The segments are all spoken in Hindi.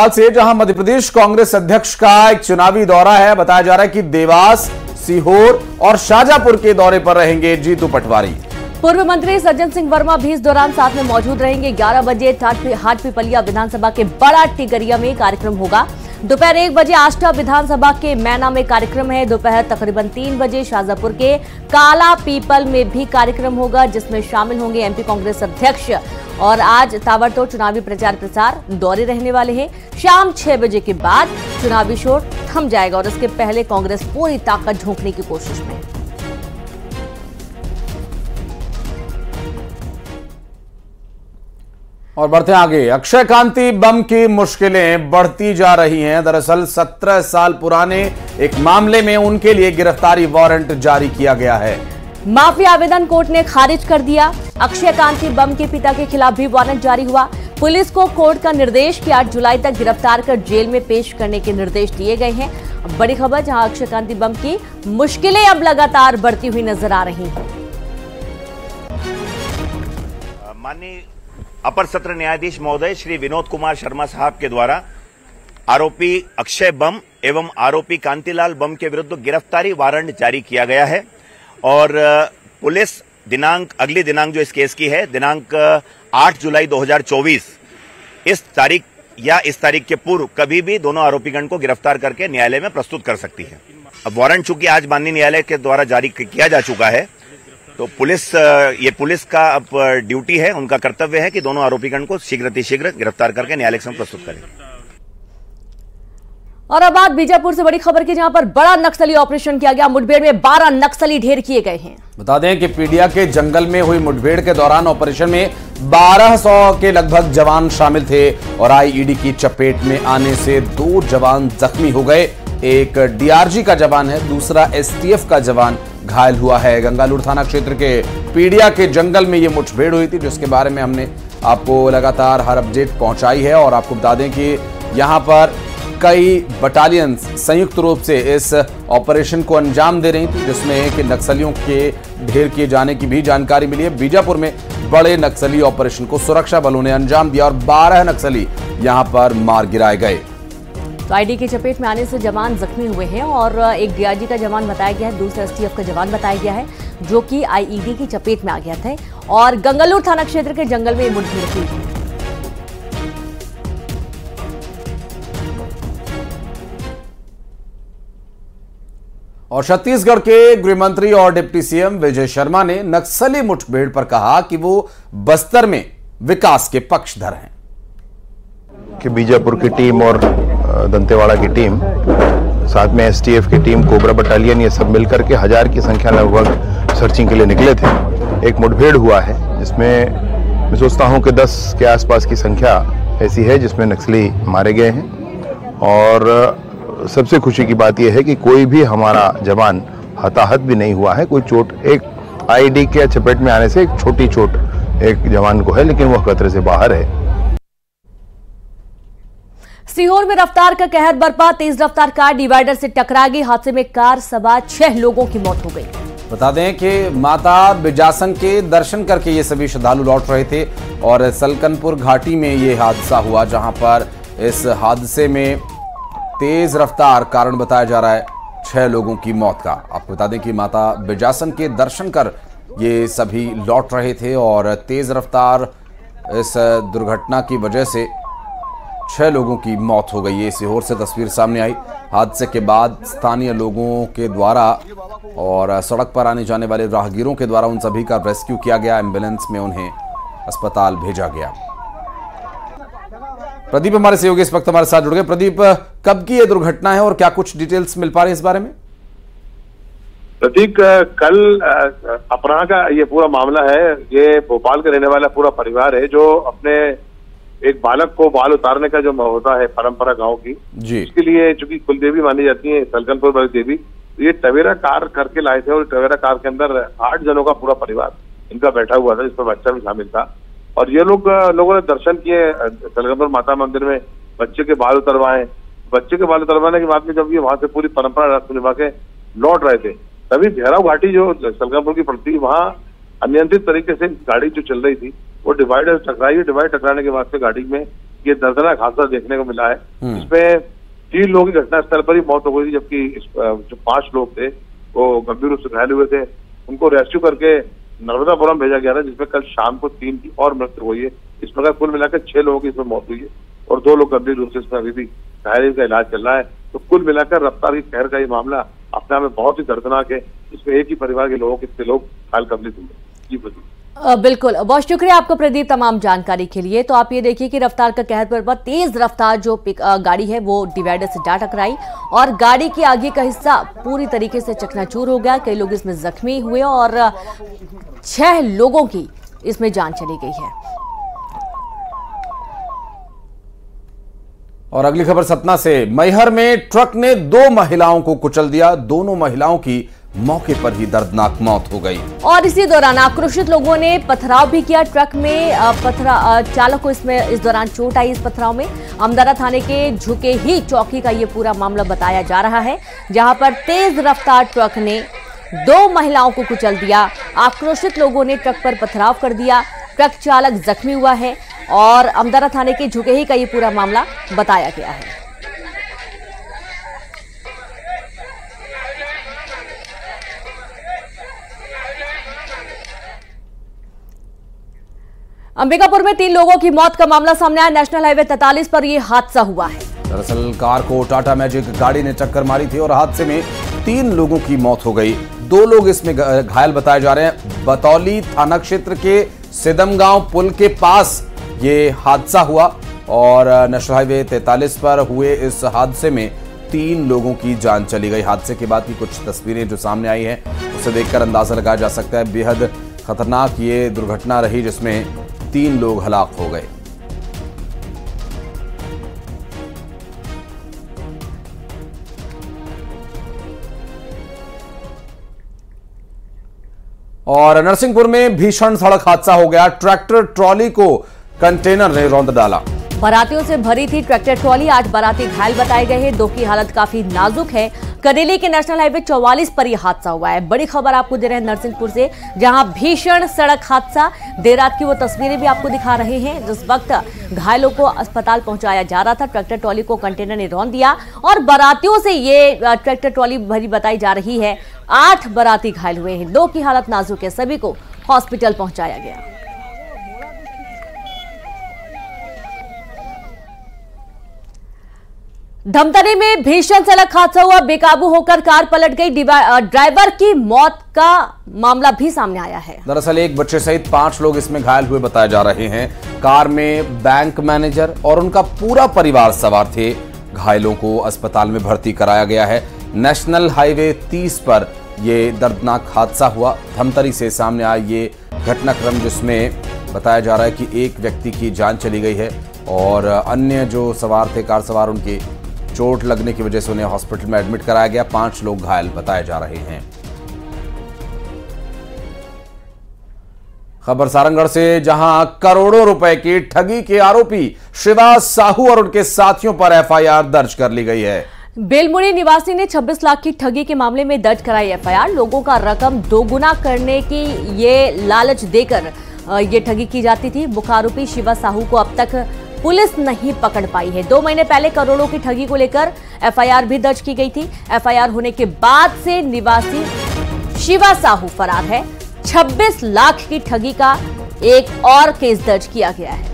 से जहां मध्य प्रदेश कांग्रेस अध्यक्ष का एक चुनावी दौरा है, बताया जा रहा है कि देवास, सीहोर और शाजापुर के दौरे पर रहेंगे जीतू पटवारी। पूर्व मंत्री सज्जन सिंह वर्मा भी इस दौरान साथ में मौजूद रहेंगे। 11 बजे हाटपिपलिया विधानसभा के बड़ा टिगरिया में कार्यक्रम होगा। दोपहर 1 बजे आष्टा विधानसभा के मैना में कार्यक्रम है। दोपहर तकरीबन 3 बजे शाजापुर के काला पीपल में भी कार्यक्रम होगा, जिसमें शामिल होंगे एमपी कांग्रेस अध्यक्ष। और आज ताबड़तोड़ चुनावी प्रचार प्रसार दौरे रहने वाले हैं। शाम 6 बजे के बाद चुनावी शोर थम जाएगा और इसके पहले कांग्रेस पूरी ताकत झोंकने की कोशिश में। और बढ़ते आगे, अक्षय कांति बम की मुश्किलें बढ़ती जा रही हैं। दरअसल 17 साल पुराने एक मामले में उनके लिए गिरफ्तारी वारंट जारी किया गया है। माफी आवेदन कोर्ट ने खारिज कर दिया। अक्षय कांति बम के पिता के खिलाफ भी वारंट जारी हुआ। पुलिस को कोर्ट का निर्देश कि 8 जुलाई तक गिरफ्तार कर जेल में पेश करने के निर्देश दिए गए हैं। बड़ी खबर, जहां अक्षय कांति बम की मुश्किलें अब लगातार बढ़ती हुई नजर आ रही हैं। माननीय अपर सत्र न्यायाधीश महोदय श्री विनोद कुमार शर्मा साहब के द्वारा आरोपी अक्षय बम एवं आरोपी कांतिलाल बम के विरुद्ध गिरफ्तारी वारंट जारी किया गया है। और पुलिस अगली दिनांक जो इस केस की है, दिनांक 8 जुलाई 2024, इस तारीख के पूर्व कभी भी दोनों आरोपीगण को गिरफ्तार करके न्यायालय में प्रस्तुत कर सकती है। अब वारंट चूंकि आज माननीय न्यायालय के द्वारा जारी किया जा चुका है, तो पुलिस का अब ड्यूटी है, उनका कर्तव्य है कि दोनों आरोपीगण को शीघ्र गिरफ्तार करके न्यायालय के सामने प्रस्तुत करें। और अब बात बीजापुर से बड़ी खबर की, जहां पर बड़ा नक्सली ऑपरेशन किया गया। मुठभेड़ में 12 नक्सली ढेर किए गए हैं। बता दें कि पीडिया के जंगल में हुई मुठभेड़ के दौरान ऑपरेशन में 1200 के लगभग जवान शामिल थे और आईईडी की चपेट में आने से 2 जवान जख्मी हो गए। एक डीआरजी का जवान है, दूसरा एसटीएफ का जवान घायल हुआ है। गंगालूर थाना क्षेत्र के पीडिया के जंगल में यह मुठभेड़ हुई थी, जिसके बारे में हमने आपको लगातार हर अपडेट पहुंचाई है। और आपको बता दें कि यहां पर कई बटालियन संयुक्त रूप से इस ऑपरेशन को अंजाम दे रही थी, जिसमें कि नक्सलियों के ढेर किए जाने की भी जानकारी मिली है। बीजापुर में बड़े नक्सली ऑपरेशन को सुरक्षा बलों ने अंजाम दिया और 12 नक्सली यहां पर मार गिराए गए। तो आईडी की चपेट में आने से जवान जख्मी हुए हैं और एक डीआरजी का जवान बताया गया है, दूसरा एसटीएफ का जवान बताया गया है, जो कि आईईडी की चपेट में आ गया था। और गंगालूर थाना क्षेत्र के जंगल में मुठभेड़ हुई है। और छत्तीसगढ़ के गृह मंत्री और डिप्टी सीएम विजय शर्मा ने नक्सली मुठभेड़ पर कहा कि वो बस्तर में विकास के पक्षधर हैं। कि बीजापुर की टीम और दंतेवाड़ा की टीम, साथ में एसटीएफ की टीम, कोबरा बटालियन, ये सब मिलकर के 1000 की संख्या लगभग सर्चिंग के लिए निकले थे। एक मुठभेड़ हुआ है, जिसमें मैं सोचता हूं कि 10 के आसपास की संख्या ऐसी है जिसमें नक्सली मारे गए हैं। और सबसे खुशी की बात यह है कि कोई भी हमारा जवान हताहत भी नहीं हुआ है। कोई चोट, एक आईडी के चपेट में आने से एक छोटी चोट एक जवान को है, लेकिन वह खतरे से बाहर है। सीहोर में रफ्तार का कहर बरपा। तेज रफ्तार कार डिवाइडर से टकरा गई। हादसे में कार सवार 6 लोगों की मौत हो गई। बता दें कि माता बिजासन के दर्शन करके ये सभी श्रद्धालु लौट रहे थे और सलकनपुर घाटी में ये हादसा हुआ, जहां पर इस हादसे में तेज रफ्तार कारण बताया जा रहा है 6 लोगों की मौत का। आपको बता दें कि माता बिजासन के दर्शन कर ये सभी लौट रहे थे और तेज रफ्तार इस दुर्घटना की वजह से 6 लोगों की मौत हो गई। ये सीहोर से तस्वीर सामने आई। हादसे के बाद स्थानीय लोगों के द्वारा और सड़क पर आने जाने वाले राहगीरों के द्वारा उन सभी का रेस्क्यू किया गया। एम्बुलेंस में उन्हें अस्पताल भेजा गया। प्रदीप हमारे सहयोगी इस वक्त हमारे साथ जुड़ गए। प्रदीप, कब की यह दुर्घटना है और क्या कुछ डिटेल्स मिल पा रही है इस बारे में? प्रतीक, कल अपराह का ये पूरा मामला है। ये भोपाल का रहने वाला पूरा परिवार है, जो अपने एक बालक को बाल उतारने का जो होता है परंपरा गांव की जी, इसके लिए चूंकि कुलदेवी मानी जाती है सलकनपुर वाली देवी, तो ये टवेरा कार करके लाए थे और टवेरा कार के अंदर 8 जनों का पूरा परिवार इनका बैठा हुआ था, जिसमें बच्चा भी शामिल था। और ये लोगों ने दर्शन किए सलकनपुर माता मंदिर में, बच्चे के बाल उतरवाए। बच्चे के बाल उतरवाने के बाद में जब ये वहां से पूरी परंपरा रस्म निभा के लौट रहे थे, तभी भैरव घाटी जो सलकनपुर की पड़ती, वहां अनियंत्रित तरीके से गाड़ी जो चल रही थी वो डिवाइडर टकराई। डिवाइडर टकराने के बाद से गाड़ी में ये दर्दनाक हादसा देखने को मिला है। इसमें 3 लोगों की घटनास्थल पर ही मौत हो गई थी, जबकि जो 5 लोग थे वो गंभीर रूप से घायल हुए थे। उनको रेस्क्यू करके नर्मदापुरम भेजा गया था, जिसमें कल शाम को 3 की और मृत्यु हुई है। इस प्रकार कुल मिलाकर 6 लोगों की इसमें मौत हुई है और 2 लोग गंभीर रूप से इसमें अभी भी घायल का इलाज चल रहा है। तो कुल मिलाकर रफ्तार की कहर का ये मामला अपने आप में बहुत ही दर्दनाक है। इसमें एक ही परिवार के लोगों कितने लोग घायल कबलित हुए। जी प्रदीप। बिल्कुल, बहुत शुक्रिया आपको प्रदीप तमाम जानकारी के लिए। तो आप ये देखिए कि रफ्तार का कहर पर तेज रफ्तार जो गाड़ी है वो डिवाइडर से जा टकराई और गाड़ी के आगे का हिस्सा पूरी तरीके से चकनाचूर हो गया। कई लोग इसमें जख्मी हुए और 6 लोगों की इसमें जान चली गई है। और अगली खबर सतना से। मैहर में ट्रक ने 2 महिलाओं को कुचल दिया। दोनों महिलाओं की मौके पर ही दर्दनाक मौत हो गई। और इसी दौरान आक्रोशित लोगों ने पथराव भी किया। ट्रक में चालक को इस दौरान चोट आई। इस पथराव में अमदारा थाने के झुके ही चौकी का ये पूरा मामला बताया जा रहा है, जहां पर तेज रफ्तार ट्रक ने 2 महिलाओं को कुचल दिया। आक्रोशित लोगों ने ट्रक पर पथराव कर दिया। ट्रक चालक जख्मी हुआ है और अमदारा थाने के झुके ही का ये पूरा मामला बताया गया है। अंबिकापुर में 3 लोगों की मौत का मामला सामने आया। नेशनल हाईवे 43 पर यह हादसा हुआ है। दरअसल कार को टाटा मैजिक गाड़ी ने टक्कर मारी थी और हादसे में 3 लोगों की मौत हो गई। 2 लोग इसमें घायल बताए जा रहे हैं। बतौली थाना क्षेत्र के सिदमगांव पुल के पास ये हादसा हुआ और नेशनल हाईवे 43 पर हुए इस हादसे में 3 लोगों की जान चली गई। हादसे के बाद की कुछ तस्वीरें जो सामने आई हैं उसे देखकर अंदाजा लगाया जा सकता है बेहद खतरनाक ये दुर्घटना रही, जिसमें 3 लोग हलाक हो गए। और नरसिंहपुर में भीषण सड़क हादसा हो गया। ट्रैक्टर ट्रॉली को कंटेनर ने रौंद डाला। बारातियों से भरी थी ट्रैक्टर ट्रॉली। 8 बाराती घायल बताए गए हैं। 2 की हालत काफी नाजुक है। करेली के नेशनल हाईवे 44 पर यह हादसा हुआ है। बड़ी खबर आपको दे रहे हैं नरसिंहपुर से, जहां भीषण सड़क हादसा। देर रात की वो तस्वीरें भी आपको दिखा रहे हैं जिस वक्त घायलों को अस्पताल पहुंचाया जा रहा था। ट्रैक्टर ट्रॉली को कंटेनर ने रौंद दिया और बारातियों से ये ट्रैक्टर ट्रॉली भरी बताई जा रही है। 8 बाराती घायल हुए हैं। 2 की हालत नाजुक है। सभी को हॉस्पिटल पहुंचाया गया। धमतरी में भीषण सड़क हादसा हुआ। बेकाबू होकर कार पलट गई। ड्राइवर की मौत का मामला भी सामने आया है। दरअसल एक बच्चे सहित 5 लोग इसमें घायल हुए बताए जा रहे हैं। कार में बैंक मैनेजर और उनका पूरा परिवार सवार थे। घायलों को अस्पताल में भर्ती कराया गया है। नेशनल हाईवे 30 पर यह दर्दनाक हादसा हुआ। धमतरी से सामने आया ये घटनाक्रम, जिसमें बताया जा रहा है कि एक व्यक्ति की जान चली गई है और अन्य जो सवार थे, कार सवार, उनकी चोट लगने की वजह से उन्हें हॉस्पिटल में एडमिट कराया गया। 5 लोग घायल बताए जा रहे हैं। खबर सारंगढ़ से, जहां करोड़ों रुपए की ठगी के आरोपी शिवा साहू और उनके साथियों पर एफआईआर दर्ज कर ली गई है। बेलमुड़ी निवासी ने 26 लाख की ठगी के मामले में दर्ज कराई एफआईआर। लोगों का रकम दोगुना करने की ये लालच देकर ये ठगी की जाती थी। मुख्य आरोपी शिवा साहू को अब तक पुलिस नहीं पकड़ पाई है। 2 महीने पहले करोड़ों की ठगी को लेकर एफआईआर भी दर्ज की गई थी। एफआईआर होने के बाद से निवासी शिवा साहू फरार है। 26 लाख की ठगी का एक और केस दर्ज किया गया है।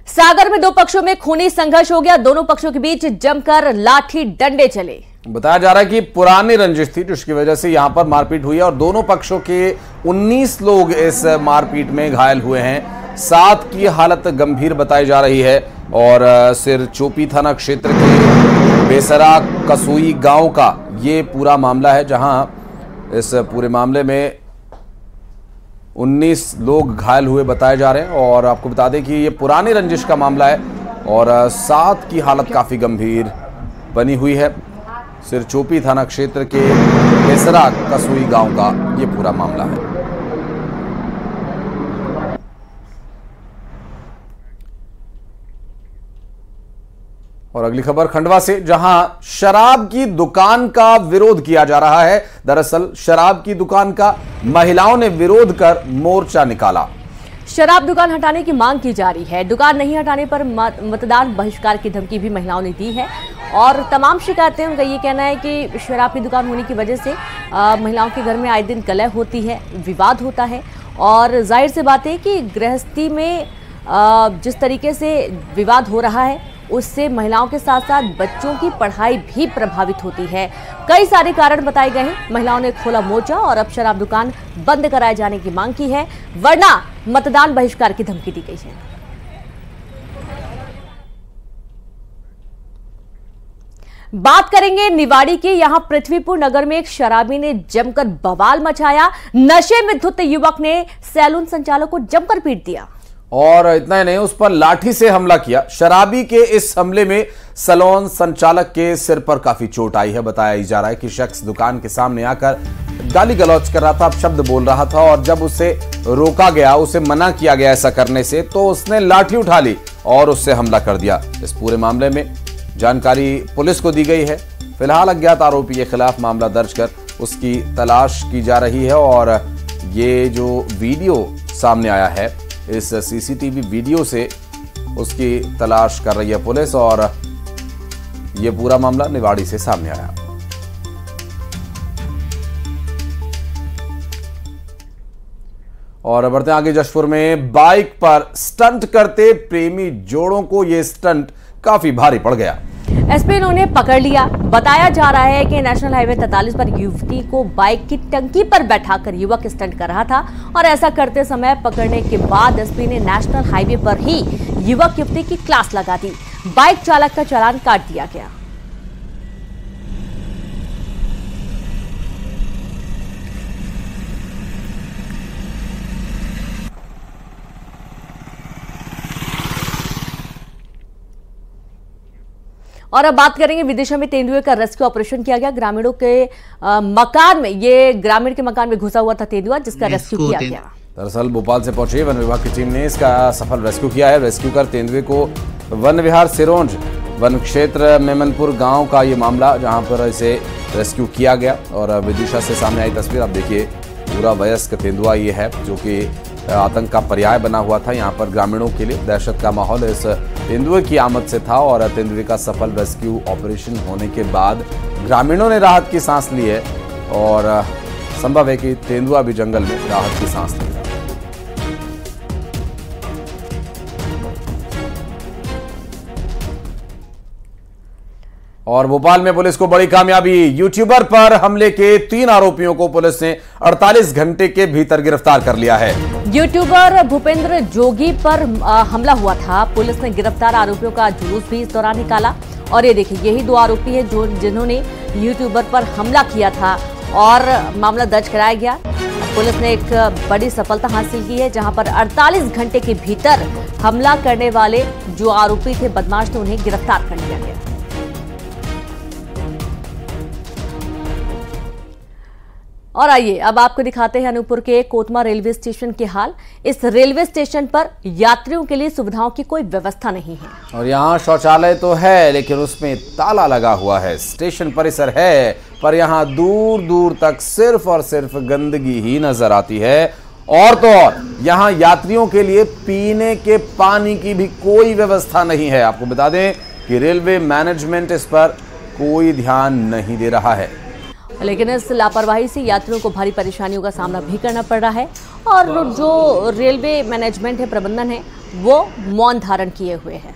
सागर में 2 पक्षों में खूनी संघर्ष हो गया। दोनों पक्षों के बीच जमकर लाठी डंडे चले। बताया जा रहा है कि पुरानी रंजिश थी, जिसकी वजह से यहां पर मारपीट हुई है और दोनों पक्षों के 19 लोग इस मारपीट में घायल हुए हैं। 7 की हालत गंभीर बताई जा रही है और सिर चोपी थाना क्षेत्र के बेसरा कसुई गांव का ये पूरा मामला है, जहां इस पूरे मामले में 19 लोग घायल हुए बताए जा रहे हैं। और आपको बता दें कि ये पुरानी रंजिश का मामला है और 7 की हालत काफी गंभीर बनी हुई है। सिरचोपी थाना क्षेत्र के बेसरा कसुई गांव का ये पूरा मामला है। और अगली खबर खंडवा से, जहां शराब की दुकान का विरोध किया जा रहा है। दरअसल शराब की दुकान का महिलाओं ने विरोध कर मोर्चा निकाला। शराब दुकान हटाने की मांग की जा रही है। दुकान नहीं हटाने पर मतदान बहिष्कार की धमकी भी महिलाओं ने दी है और तमाम शिकायतें, उनका ये कहना है कि शराब की दुकान होने की वजह से महिलाओं के घर में आए दिन कलह होती है, विवाद होता है और जाहिर सी बात है कि गृहस्थी में जिस तरीके से विवाद हो रहा है उससे महिलाओं के साथ साथ बच्चों की पढ़ाई भी प्रभावित होती है। कई सारे कारण बताए गए हैं। महिलाओं ने खोला मोर्चा और अब शराब दुकान बंद कराए जाने की मांग की है, वरना मतदान बहिष्कार की धमकी दी गई है। बात करेंगे निवाड़ी की। यहां पृथ्वीपुर नगर में एक शराबी ने जमकर बवाल मचाया। नशे में धुत युवक ने सैलून संचालक को जमकर पीट दिया और इतना ही नहीं, उस पर लाठी से हमला किया। शराबी के इस हमले में सैलून संचालक के सिर पर काफी चोट आई है। बताया जा रहा है कि शख्स दुकान के सामने आकर गाली गलौज कर रहा था, शब्द बोल रहा था और जब उसे रोका गया, उसे मना किया गया ऐसा करने से, तो उसने लाठी उठा ली और उससे हमला कर दिया। इस पूरे मामले में जानकारी पुलिस को दी गई है। फिलहाल अज्ञात आरोपी के खिलाफ मामला दर्ज कर उसकी तलाश की जा रही है और ये जो वीडियो सामने आया है, इस सीसीटीवी वीडियो से उसकी तलाश कर रही है पुलिस और ये पूरा मामला निवाड़ी से सामने आया। और बढ़ते आगे, जशपुर में बाइक पर स्टंट करते प्रेमी जोड़ों को यह स्टंट काफी भारी पड़ गया। एसपी ने उन्हें पकड़ लिया। बताया जा रहा है कि नेशनल हाईवे 43 पर युवती को बाइक की टंकी पर बैठाकर युवक स्टंट कर रहा था और ऐसा करते समय पकड़ने के बाद एसपी ने नेशनल हाईवे पर ही युवक युवती की क्लास लगा दी। बाइक चालक का चालान काट दिया गया। और अब बात करेंगे, विदिशा में तेंदुए का रेस्क्यू ऑपरेशन किया गया। ग्रामीणों के मकान में, ये ग्रामीण के मकान में घुसा हुआ था तेंदुआ, जिसका रेस्क्यू किया गया। दरअसल भोपाल से पहुंची वन विभाग की टीम ने इसका सफल रेस्क्यू किया है। रेस्क्यू कर तेंदुए को वन विहार सिरोंज वन क्षेत्र मेमनपुर गांव का ये मामला, जहां पर इसे रेस्क्यू किया गया। और विदिशा से सामने आई तस्वीर आप देखिए, पूरा वयस्क तेंदुआ ये है जो कि आतंक का पर्याय बना हुआ था। यहाँ पर ग्रामीणों के लिए दहशत का माहौल इस तेंदुए की आमद से था और तेंदुए का सफल रेस्क्यू ऑपरेशन होने के बाद ग्रामीणों ने राहत की सांस ली है और संभव है कि तेंदुआ भी जंगल में राहत की सांस ले। और भोपाल में पुलिस को बड़ी कामयाबी, यूट्यूबर पर हमले के 3 आरोपियों को पुलिस ने 48 घंटे के भीतर गिरफ्तार कर लिया है। यूट्यूबर भूपेंद्र जोगी पर हमला हुआ था। पुलिस ने गिरफ्तार आरोपियों का जुलूस भी इस दौरान निकाला और ये देखिए, यही 2 आरोपी हैं जिन्होंने यूट्यूबर पर हमला किया था और मामला दर्ज कराया गया। पुलिस ने एक बड़ी सफलता हासिल की है, जहां पर 48 घंटे के भीतर हमला करने वाले जो आरोपी थे, बदमाश थे, उन्हें गिरफ्तार कर लिया गया। और आइए अब आपको दिखाते हैं अनूपपुर के कोतमा रेलवे स्टेशन के हाल। इस रेलवे स्टेशन पर यात्रियों के लिए सुविधाओं की कोई व्यवस्था नहीं है और यहाँ शौचालय तो है लेकिन उसमें ताला लगा हुआ है। स्टेशन परिसर है पर यहाँ दूर दूर तक सिर्फ और सिर्फ गंदगी ही नजर आती है। और तो और यहाँ यात्रियों के लिए पीने के पानी की भी कोई व्यवस्था नहीं है। आपको बता दें कि रेलवे मैनेजमेंट इस पर कोई ध्यान नहीं दे रहा है, लेकिन इस लापरवाही से यात्रियों को भारी परेशानियों का सामना भी करना पड़ रहा है और जो रेलवे मैनेजमेंट है, प्रबंधन है, वो मौन धारण किए हुए है।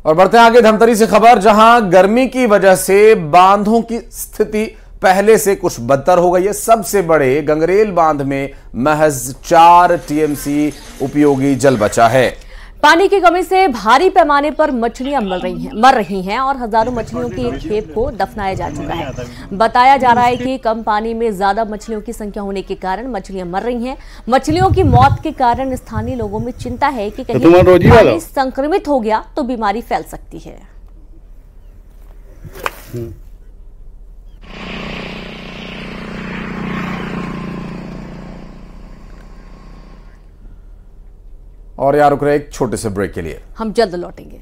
और बढ़ते हैं आगे धमतरी से खबर, जहां गर्मी की वजह से बांधों की स्थिति पहले से कुछ बदतर हो गई है। सबसे बड़े गंगरेल बांध में महज 4 टीएमसी उपयोगी जल बचा है। पानी की कमी से भारी पैमाने पर मछलियां मर रही हैं और हजारों मछलियों की एक खेप को दफनाया जा चुका है। बताया जा रहा है कि कम पानी में ज्यादा मछलियों की संख्या होने के कारण मछलियां मर रही हैं। मछलियों की मौत के कारण स्थानीय लोगों में चिंता है कि कहीं पानी संक्रमित हो गया तो बीमारी फैल सकती है। और यहाँ रुक रहे एक छोटे से ब्रेक के लिए, हम जल्द लौटेंगे।